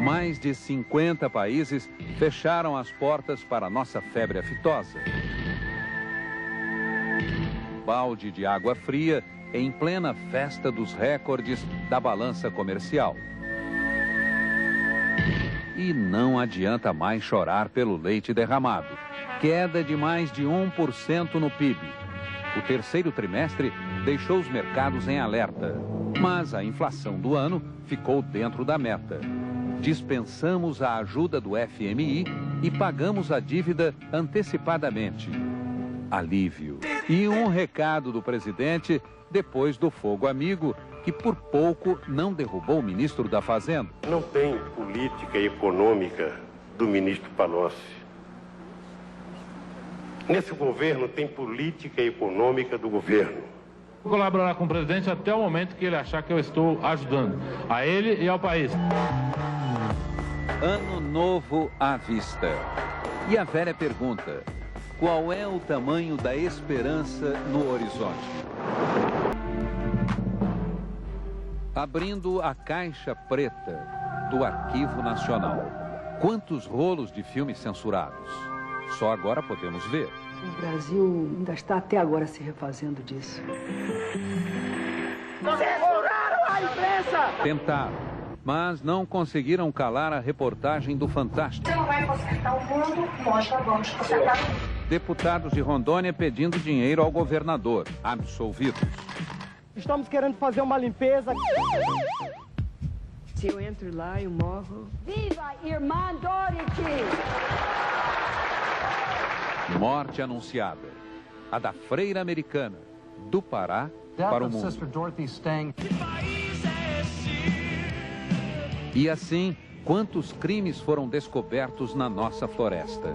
Mais de 50 países fecharam as portas para a nossa febre aftosa. Balde de água fria em plena festa dos recordes da balança comercial. E não adianta mais chorar pelo leite derramado. Queda de mais de 1% no PIB. O terceiro trimestre deixou os mercados em alerta. Mas a inflação do ano ficou dentro da meta. Dispensamos a ajuda do FMI e pagamos a dívida antecipadamente. Alívio. E um recado do presidente depois do fogo amigo, que por pouco não derrubou o ministro da Fazenda. Não tem política econômica do ministro Palocci. Nesse governo tem política econômica do governo. Vou colaborar com o presidente até o momento que ele achar que eu estou ajudando a ele e ao país. Ano novo à vista. E a velha pergunta: qual é o tamanho da esperança no horizonte? Abrindo a caixa preta do Arquivo Nacional. Quantos rolos de filmes censurados? Só agora podemos ver. O Brasil ainda está até agora se refazendo disso. Censuraram a imprensa! Tentaram, mas não conseguiram calar a reportagem do Fantástico. Você não vai consertar o mundo, nós vamos consertar o mundo. Deputados de Rondônia pedindo dinheiro ao governador, absolvidos. Estamos querendo fazer uma limpeza. Se eu entro lá, eu morro. Viva Irmã Dorothy! Morte anunciada. A da freira americana, do Pará para o mundo. E assim, quantos crimes foram descobertos na nossa floresta?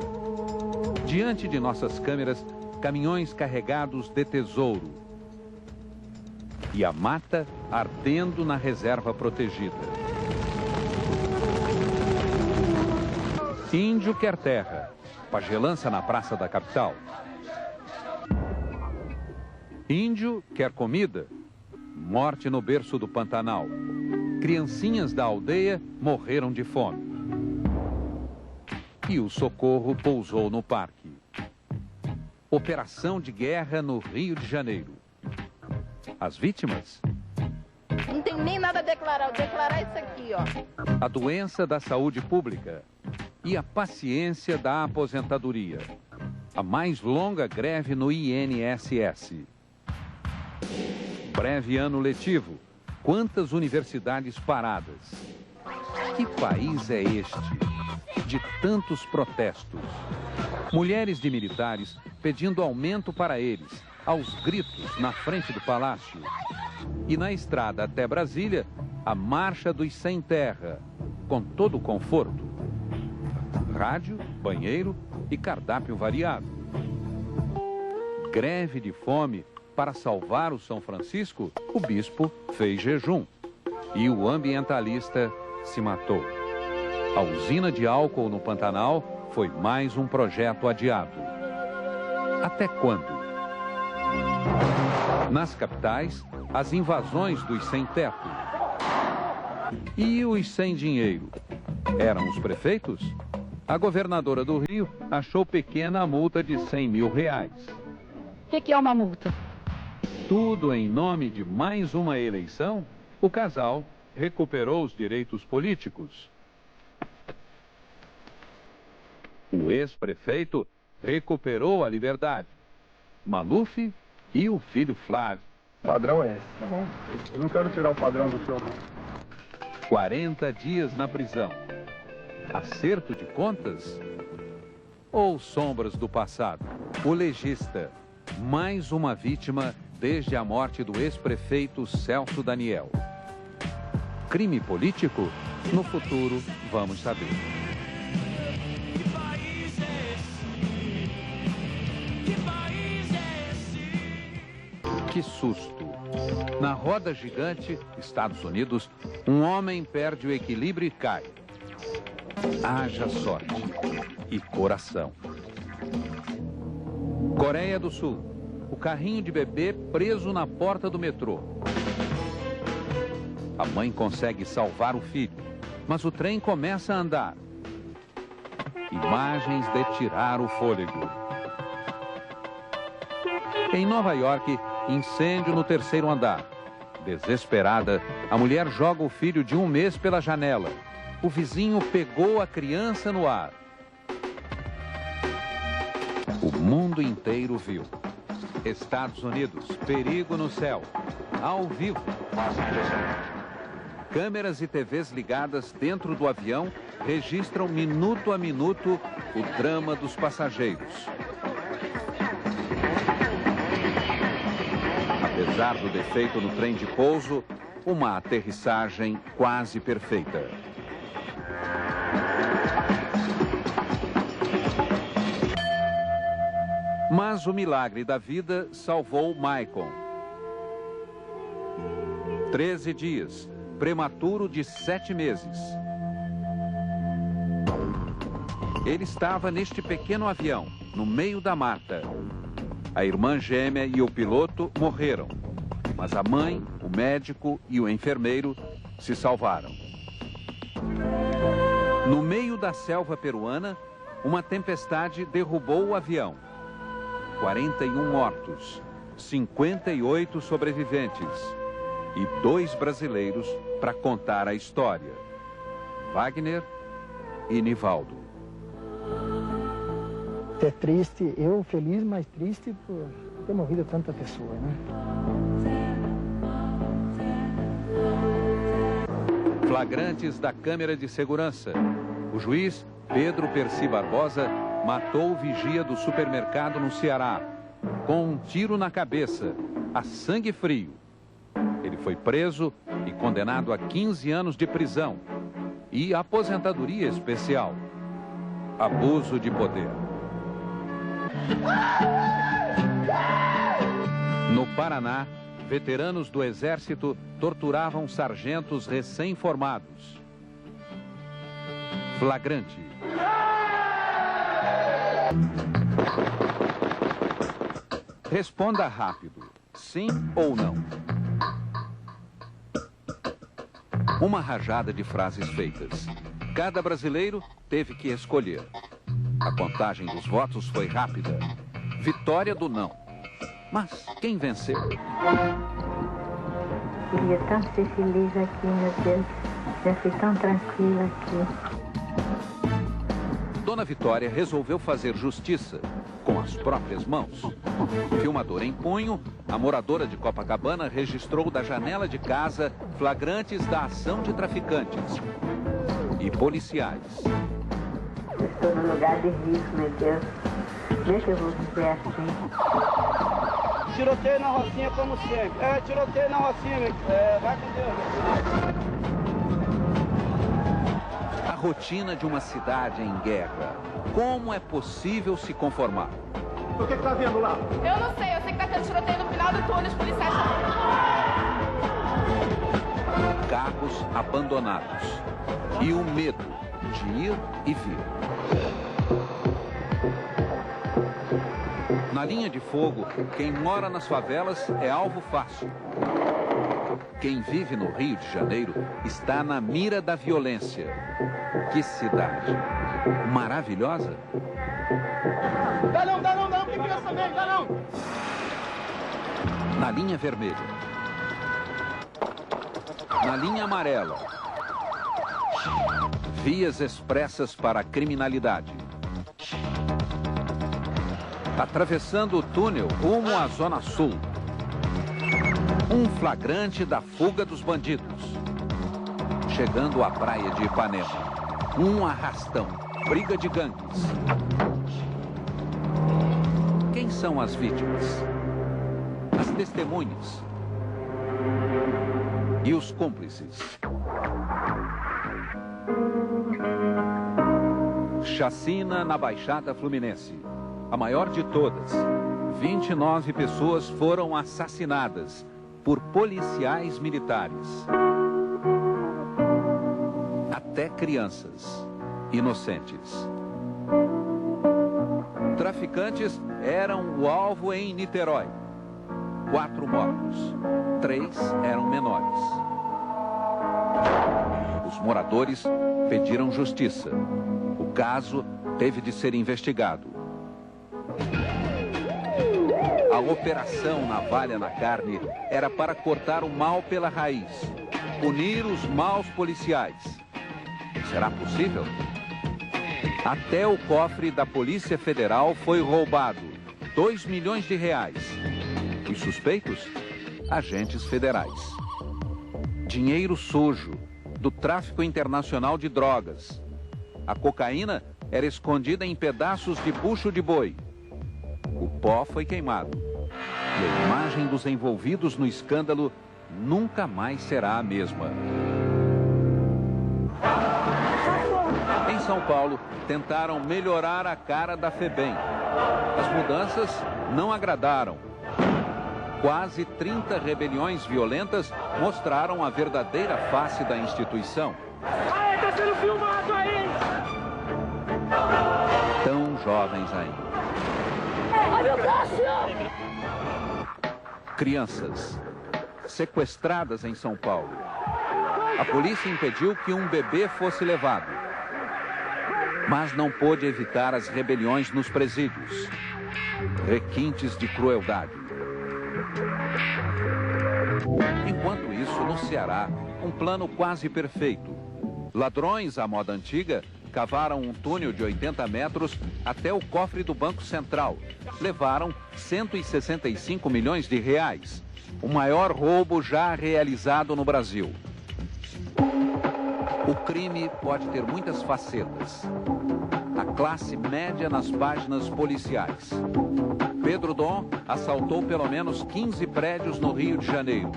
Diante de nossas câmeras, caminhões carregados de tesouro. E a mata ardendo na reserva protegida. Índio quer terra. Pagelança na praça da capital. Índio quer comida. Morte no berço do Pantanal. Criancinhas da aldeia morreram de fome. E o socorro pousou no parque. Operação de guerra no Rio de Janeiro. As vítimas? Não tem nem nada a declarar, vou declarar isso aqui, ó. A doença da saúde pública e a paciência da aposentadoria. A mais longa greve no INSS. Breve ano letivo. Quantas universidades paradas? Que país é este? De tantos protestos. Mulheres de militares pedindo aumento para eles, aos gritos na frente do palácio. E na estrada até Brasília, a marcha dos sem terra, com todo o conforto. Rádio, banheiro e cardápio variado. Greve de fome para salvar o São Francisco, o bispo fez jejum. E o ambientalista se matou. A usina de álcool no Pantanal foi mais um projeto adiado. Até quando? Nas capitais, as invasões dos sem-teto. E os sem dinheiro? Eram os prefeitos? A governadora do Rio achou pequena a multa de R$100 mil. O que é uma multa? Tudo em nome de mais uma eleição? O casal recuperou os direitos políticos. O ex-prefeito recuperou a liberdade. Maluf e o filho Flávio. Padrão é esse. Tá bom. Eu não quero tirar o padrão do senhor. 40 dias na prisão. Acerto de contas? Ou sombras do passado? O legista. Mais uma vítima desde a morte do ex-prefeito Celso Daniel. Crime político? No futuro, vamos saber. Que susto! Na roda gigante, Estados Unidos, um homem perde o equilíbrio e cai. Haja sorte e coração. Coreia do Sul. O carrinho de bebê preso na porta do metrô. A mãe consegue salvar o filho, mas o trem começa a andar. Imagens de tirar o fôlego. Em Nova York, incêndio no 3º andar. Desesperada, a mulher joga o filho de 1 mês pela janela. O vizinho pegou a criança no ar. O mundo inteiro viu. Estados Unidos, perigo no céu. Ao vivo. Câmeras e TVs ligadas dentro do avião registram minuto a minuto o drama dos passageiros. Apesar do defeito no trem de pouso, uma aterrissagem quase perfeita. Mas o milagre da vida salvou Maicon. 13 dias, prematuro de 7 meses. Ele estava neste pequeno avião, no meio da mata. A irmã gêmea e o piloto morreram, mas a mãe, o médico e o enfermeiro se salvaram. No meio da selva peruana, uma tempestade derrubou o avião. 41 mortos, 58 sobreviventes e 2 brasileiros para contar a história. Wagner e Nivaldo. É triste, eu feliz, mas triste por ter morrido tanta pessoa, né? Flagrantes da câmera de segurança. O juiz Pedro Percy Barbosa matou o vigia do supermercado no Ceará, com um tiro na cabeça, a sangue frio. Ele foi preso e condenado a 15 anos de prisão e aposentadoria especial. Abuso de poder. No Paraná, veteranos do Exército torturavam sargentos recém-formados. Flagrante. Responda rápido, sim ou não. Uma rajada de frases feitas. Cada brasileiro teve que escolher. A contagem dos votos foi rápida. Vitória do não. Mas quem venceu? Queria tanto ser feliz aqui, meu Deus. Já fui tão tranquila aqui. Dona Vitória resolveu fazer justiça com as próprias mãos. Filmador em punho, a moradora de Copacabana registrou da janela de casa flagrantes da ação de traficantes e policiais. Eu estou no lugar de risco, meu Deus. Deixa eu viver assim. Tiroteio na Rocinha como sempre. Tiroteio na Rocinha, vai com Deus. A rotina de uma cidade em guerra. Como é possível se conformar? O que está vendo lá? Eu não sei, eu sei que está tendo tiroteio no final do túnel, os policiais Carros abandonados. E o medo de ir e vir. Na linha de fogo, quem mora nas favelas é alvo fácil. Quem vive no Rio de Janeiro está na mira da violência. Que cidade maravilhosa! Dá não, que criança também, dá não! Na linha vermelha. Na linha amarela. Vias expressas para a criminalidade. Atravessando o túnel rumo à Zona Sul. Um flagrante da fuga dos bandidos. Chegando à praia de Ipanema. Um arrastão. Briga de gangues. Quem são as vítimas? As testemunhas. E os cúmplices. Chacina na Baixada Fluminense. A maior de todas. 29 pessoas foram assassinadas por policiais militares. Até crianças. inocentes. Traficantes eram o alvo em Niterói. 4 mortos. 3 eram menores. Os moradores pediram justiça. O caso teve de ser investigado. A operação Navalha na Carne era para cortar o mal pela raiz, punir os maus policiais. Será possível? Até o cofre da Polícia Federal foi roubado, 2 milhões de reais. Os suspeitos? Agentes federais. Dinheiro sujo, do tráfico internacional de drogas. A cocaína era escondida em pedaços de bucho de boi. O pó foi queimado. E a imagem dos envolvidos no escândalo nunca mais será a mesma. Em São Paulo, tentaram melhorar a cara da FEBEM. As mudanças não agradaram. Quase 30 rebeliões violentas mostraram a verdadeira face da instituição. Aí, tá sendo filmado aí! Tão jovens ainda. Ai, meu braço! Crianças sequestradas em São Paulo. A polícia impediu que um bebê fosse levado. Mas não pôde evitar as rebeliões nos presídios. Requintes de crueldade. Enquanto isso, no Ceará, um plano quase perfeito. Ladrões à moda antiga cavaram um túnel de 80 metros até o cofre do Banco Central. Levaram 165 milhões de reais. O maior roubo já realizado no Brasil. O crime pode ter muitas facetas. A classe média nas páginas policiais. Pedro Dom assaltou pelo menos 15 prédios no Rio de Janeiro.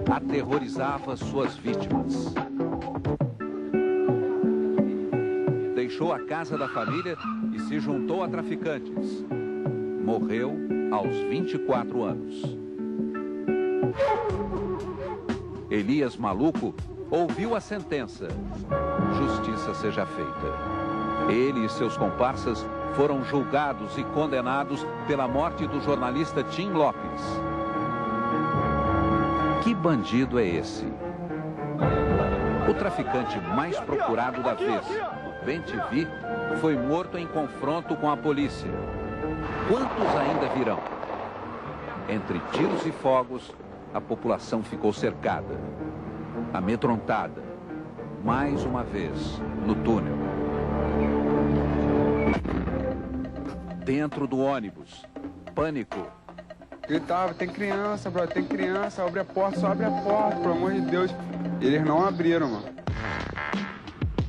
Aterrorizava suas vítimas. Deixou a casa da família e se juntou a traficantes. Morreu aos 24 anos. Elias Maluco ouviu a sentença. Justiça seja feita. Ele e seus comparsas foram julgados e condenados pela morte do jornalista Tim Lopes. Que bandido é esse? O traficante mais procurado da vez, Ben-TV, foi morto em confronto com a polícia. Quantos ainda virão? Entre tiros e fogos, a população ficou cercada, amedrontada, mais uma vez, no túnel. Dentro do ônibus, pânico. Gritava, tem criança, brother, tem criança, abre a porta, só abre a porta, pelo amor de Deus. Eles não abriram, mano.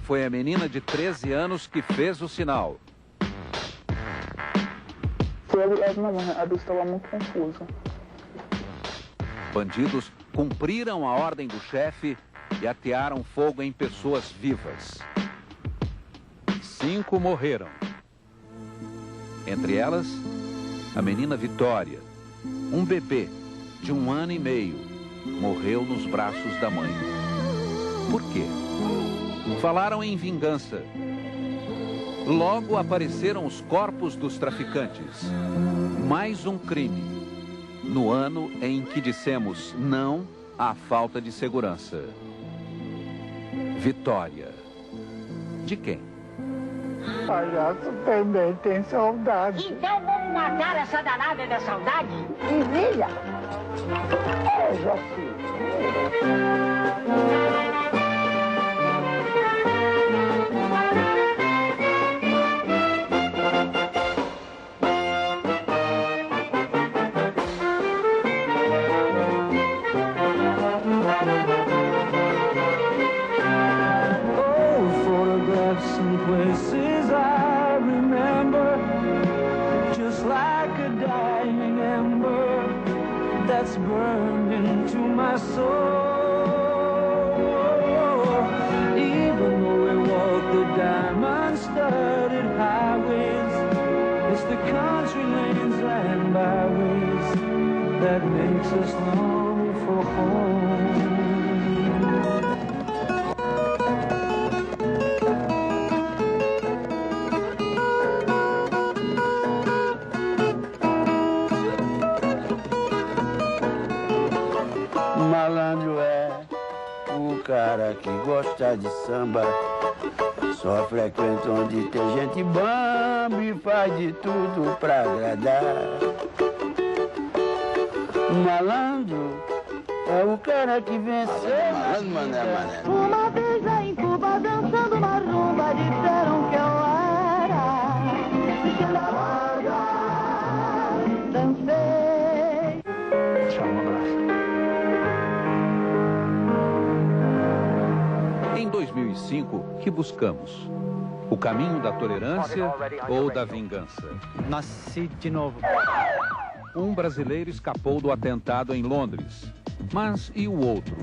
Foi a menina de 13 anos que fez o sinal. A Dulce estava muito confusa. Bandidos cumpriram a ordem do chefe e atearam fogo em pessoas vivas. 5 morreram. Entre elas, a menina Vitória, um bebê de 1 ano e meio, morreu nos braços da mãe. Por quê? Falaram em vingança. Logo apareceram os corpos dos traficantes. Mais um crime. No ano em que dissemos não à falta de segurança. Vitória. De quem? Palhaço também tem saudade. Então vamos matar essa danada da saudade? Emília! É, Joaquim. Burned into my soul. Even though we walk the diamond-studded highways, it's the country lanes and byways that makes us long for home. cara que gosta de samba. Só frequenta onde tem gente bamba e faz de tudo pra agradar. Malandro é o cara que venceu. Malandro, mané. Uma vez lá em Cuba, dançando uma rumba, disseram que eu era dancei. Tchau, um abraço. Em 2005, que buscamos? O caminho da tolerância ou da vingança? Nasci de novo. Um brasileiro escapou do atentado em Londres. Mas e o outro?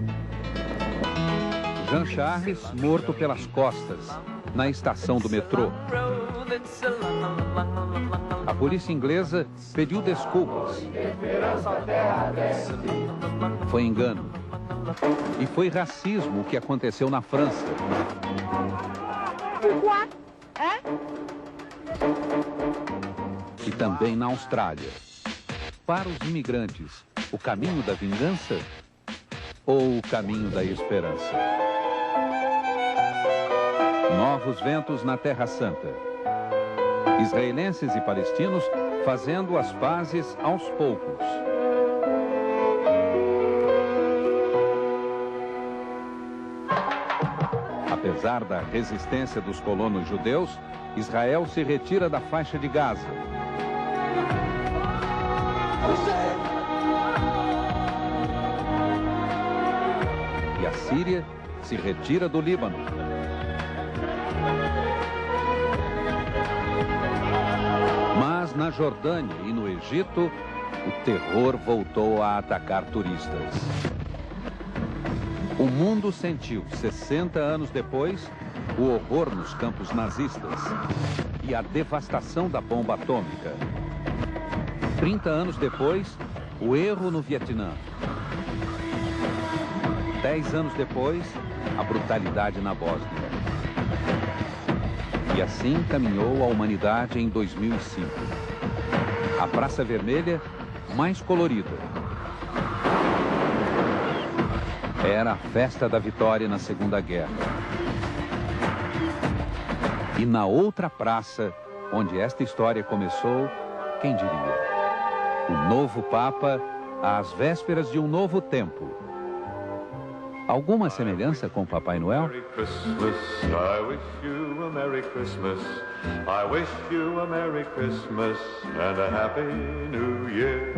Jean Charles, morto pelas costas, na estação do metrô. A polícia inglesa pediu desculpas. Foi engano. E foi racismo o que aconteceu na França. E também na Austrália. Para os imigrantes, o caminho da vingança ou o caminho da esperança? Novos ventos na Terra Santa. Israelenses e palestinos fazendo as pazes aos poucos. Apesar da resistência dos colonos judeus, Israel se retira da faixa de Gaza. E a Síria se retira do Líbano. Mas na Jordânia e no Egito, o terror voltou a atacar turistas. O mundo sentiu, 60 anos depois, o horror nos campos nazistas e a devastação da bomba atômica. 30 anos depois, o erro no Vietnã. 10 anos depois, a brutalidade na Bósnia. E assim caminhou a humanidade em 2005. A Praça Vermelha mais colorida. Era a festa da vitória na Segunda Guerra. E na outra praça, onde esta história começou, quem diria? O novo Papa às vésperas de um novo tempo. Alguma semelhança com Papai Noel? Merry Christmas, I wish you a Merry Christmas. I wish you a Merry Christmas and a Happy New Year.